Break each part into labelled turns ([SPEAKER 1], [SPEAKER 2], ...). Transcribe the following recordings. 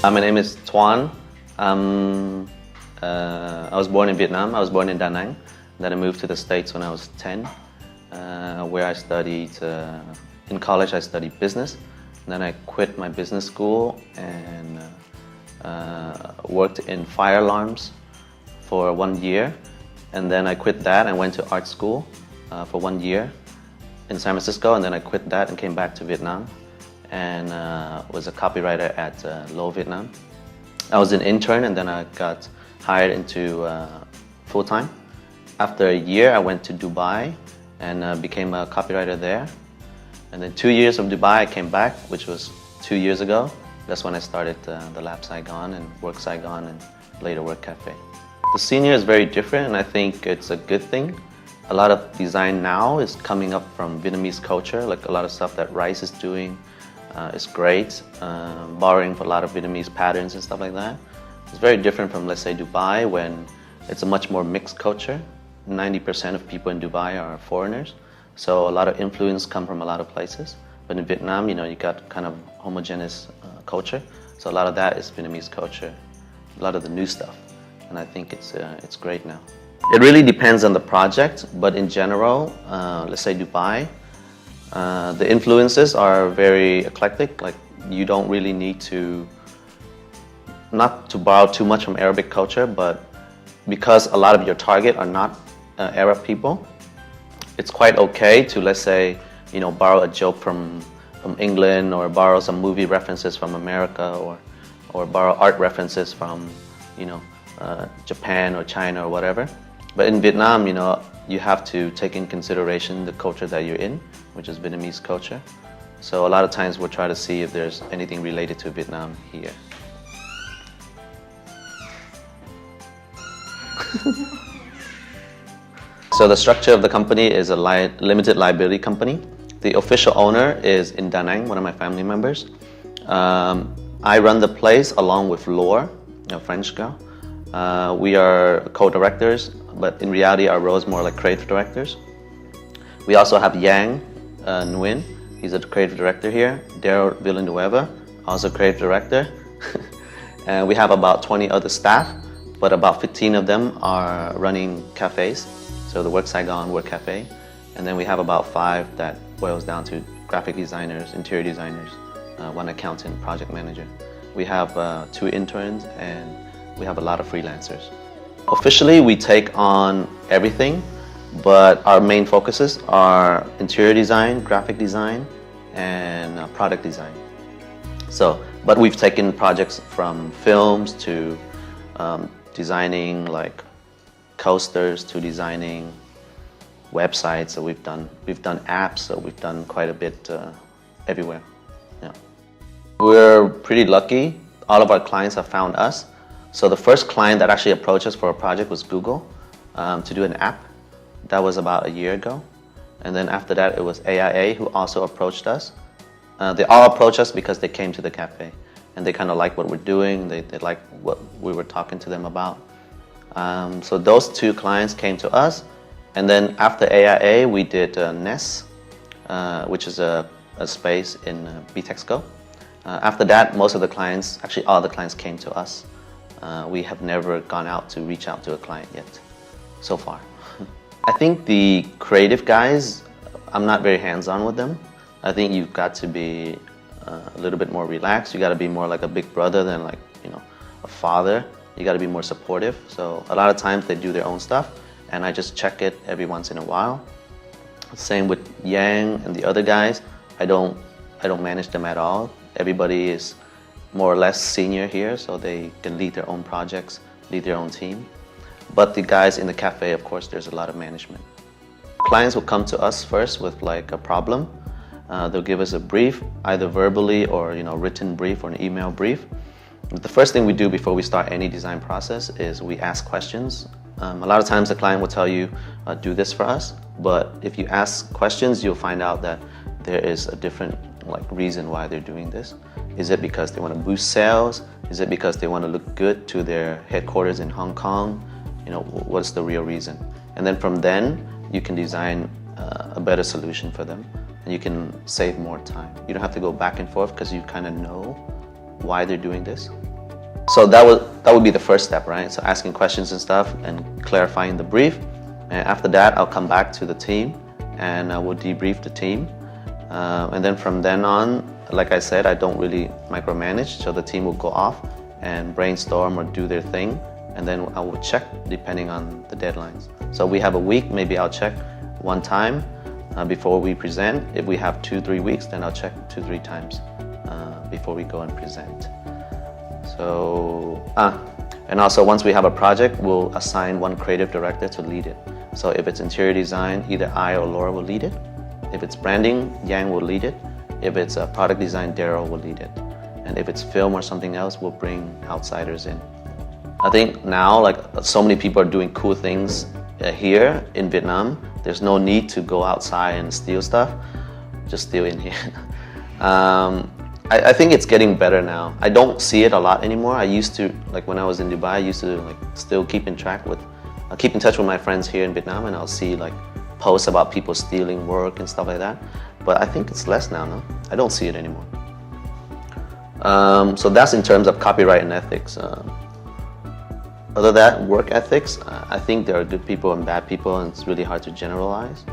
[SPEAKER 1] My name is Tuan. I was born in Vietnam. I was born in Da Nang. Then I moved to the States when I was 10, where I studied, in college I studied business. And then I quit my business school and worked in fire alarms for 1 year. And then I quit that and went to art school for 1 year in San Francisco. And then I quit that and came back to Vietnam and was a copywriter at Lo Vietnam. I was an intern and then I got hired into full-time. After a year, I went to Dubai and became a copywriter there. And then 2 years of Dubai, I came back, which was 2 years ago. That's when I started the Lab Saigon and Work Saigon and later Work Cafe. The senior is very different and I think it's a good thing. A lot of design now is coming up from Vietnamese culture, like a lot of stuff that Rice is doing is great, borrowing from a lot of Vietnamese patterns and stuff like that. It's very different from, let's say, Dubai, when it's a much more mixed culture. 90% of people in Dubai are foreigners, so a lot of influence come from a lot of places. But in Vietnam, you got kind of homogeneous culture, so a lot of that is Vietnamese culture, a lot of the new stuff, and I think it's great now. It really depends on the project, but in general, let's say Dubai, the influences are very eclectic. Like, you don't really need to, not to borrow too much from Arabic culture, but because a lot of your target are not Arab people, it's quite okay to, let's say, borrow a joke from England, or borrow some movie references from America, or borrow art references from, Japan or China or whatever. But in Vietnam, you have to take in consideration the culture that you're in, which is Vietnamese culture. So a lot of times we'll try to see if there's anything related to Vietnam here. So the structure of the company is a limited liability company. The official owner is in Da Nang, one of my family members. I run the place along with Laure, a French girl. We are co-directors, but in reality our role is more like creative directors. We also have Yang Nguyen, he's a creative director here. Daryl Villanueva, also creative director. And we have about 20 other staff, but about 15 of them are running cafes. So the Work Saigon, Work Cafe. And then we have about 5 that boils down to graphic designers, interior designers, 1 accountant, project manager. We have 2 interns and we have a lot of freelancers. Officially, we take on everything, but our main focuses are interior design, graphic design, and product design. So, but we've taken projects from films to designing like coasters to designing websites. So we've done apps. So we've done quite a bit everywhere. Yeah, we're pretty lucky. All of our clients have found us. So the first client that actually approached us for a project was Google to do an app. That was about a year ago. And then after that, it was AIA who also approached us. They all approached us because they came to the cafe and they kind of like what we're doing. They like what we were talking to them about. So those 2 clients came to us. And then after AIA, we did Ness, which is a space in BTEXCO. After that, most of the clients, actually all the clients came to us. We have never gone out to reach out to a client yet, so far. I think the creative guys, I'm not very hands-on with them. I think you've got to be a little bit more relaxed. You got to be more like a big brother than like, a father. You got to be more supportive. So a lot of times they do their own stuff and I just check it every once in a while. Same with Yang and the other guys. I don't manage them at all. Everybody is more or less senior here, so they can lead their own projects, lead their own team. But the guys in the cafe, of course, there's a lot of management. Clients will come to us first with like a problem. They'll give us a brief, either verbally or written brief or an email brief. The first thing we do before we start any design process is we ask questions. A lot of times the client will tell you, do this for us. But if you ask questions, you'll find out that there is a different reason why they're doing this. Is it because they want to boost sales? Is it because they want to look good to their headquarters in Hong Kong? What's the real reason? And then from then, you can design a better solution for them. And you can save more time. You don't have to go back and forth because you kind of know why they're doing this. So that would be the first step, right? So asking questions and stuff and clarifying the brief. And after that, I'll come back to the team and I will debrief the team. And then from then on, like I said, I don't really micromanage. So the team will go off and brainstorm or do their thing. And then I will check depending on the deadlines. So we have a week, maybe I'll check one time before we present. If we have 2-3 weeks, then I'll check 2-3 times before we go and present. So, and also once we have a project, we'll assign one creative director to lead it. So if it's interior design, either I or Laura will lead it. If it's branding, Yang will lead it. If it's product design, Daryl will lead it. And if it's film or something else, we'll bring outsiders in. I think now, like, so many people are doing cool things here in Vietnam. There's no need to go outside and steal stuff. Just steal in here. I think it's getting better now. I don't see it a lot anymore. I used to, like when I was in Dubai, I used to like still keep in touch with my friends here in Vietnam, and I'll see like posts about people stealing work and stuff like that. But I think it's less now, no? I don't see it anymore. So that's in terms of copyright and ethics. Other than that, work ethics, I think there are good people and bad people, and it's really hard to generalize.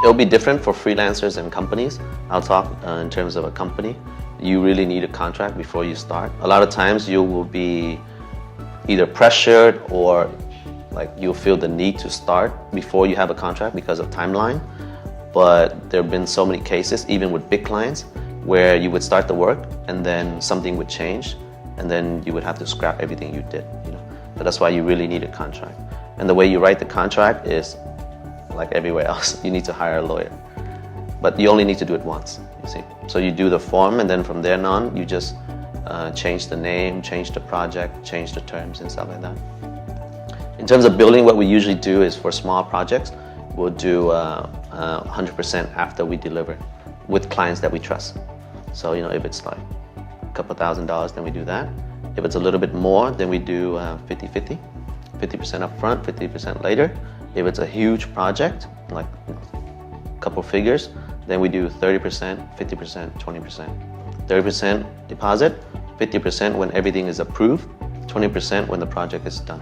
[SPEAKER 1] It'll be different for freelancers and companies. I'll talk in terms of a company. You really need a contract before you start. A lot of times you will be either pressured or like you'll feel the need to start before you have a contract because of timeline. But there have been so many cases, even with big clients, where you would start the work and then something would change and then you would have to scrap everything you did. But that's why you really need a contract. And the way you write the contract is like everywhere else. You need to hire a lawyer. But you only need to do it once, you see. So you do the form, and then from there on, you just change the name, change the project, change the terms and stuff like that. In terms of building, what we usually do is for small projects, we'll do 100% after we deliver with clients that we trust. So, if it's like a couple $1,000s, then we do that. If it's a little bit more, then we do 50-50, 50% up front, 50% later. If it's a huge project, like a couple figures, then we do 30%, 50%, 20%. 30% deposit, 50% when everything is approved, 20% when the project is done.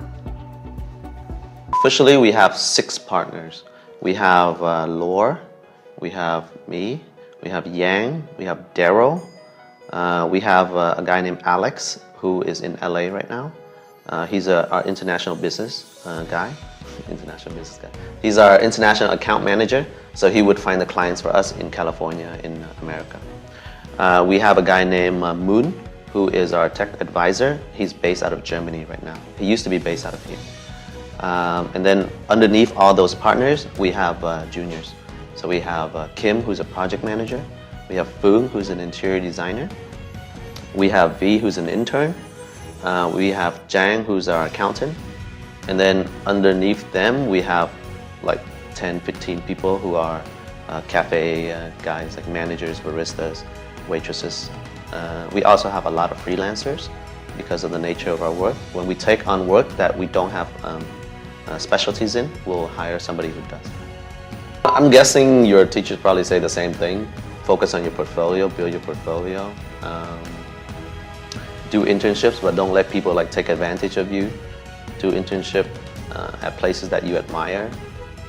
[SPEAKER 1] Officially, we have 6 partners. We have Laura, we have me, we have Yang, we have Daryl, we have a guy named Alex who is in LA right now. He's our international business guy. He's our international account manager, so he would find the clients for us in California, in America. We have a guy named Moon, who is our tech advisor. He's based out of Germany right now. He used to be based out of here. And then underneath all those partners, we have juniors. So we have Kim, who's a project manager. We have Foong, who's an interior designer. We have V, who's an intern. We have Jang, who's our accountant. And then underneath them, we have like 10, 15 people who are cafe guys, like managers, baristas, waitresses. We also have a lot of freelancers because of the nature of our work. When we take on work that we don't have specialties in, we'll hire somebody who does. I'm guessing your teachers probably say the same thing. Focus on your portfolio, build your portfolio. Do internships, but don't let people like take advantage of you. Do internship at places that you admire.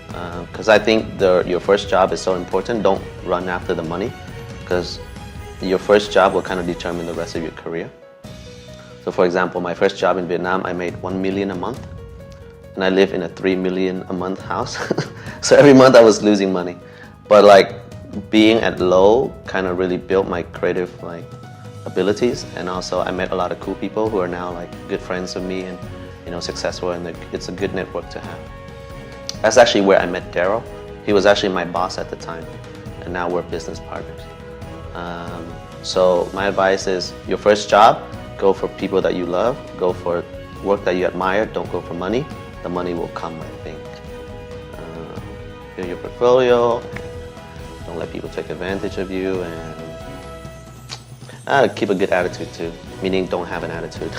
[SPEAKER 1] Because I think your first job is so important. Don't run after the money, because your first job will kind of determine the rest of your career. So for example, my first job in Vietnam, I made $1 million a month, and I live in a $3 million a month house. So every month I was losing money. But like being at Low kind of really built my creative abilities, and also I met a lot of cool people who are now like good friends with me and successful, and it's a good network to have. That's actually where I met Daryl. He was actually my boss at the time, and now we're business partners. So my advice is your first job, go for people that you love, go for work that you admire, don't go for money. The money will come, I think. Build your portfolio, don't let people take advantage of you, and keep a good attitude too, meaning don't have an attitude.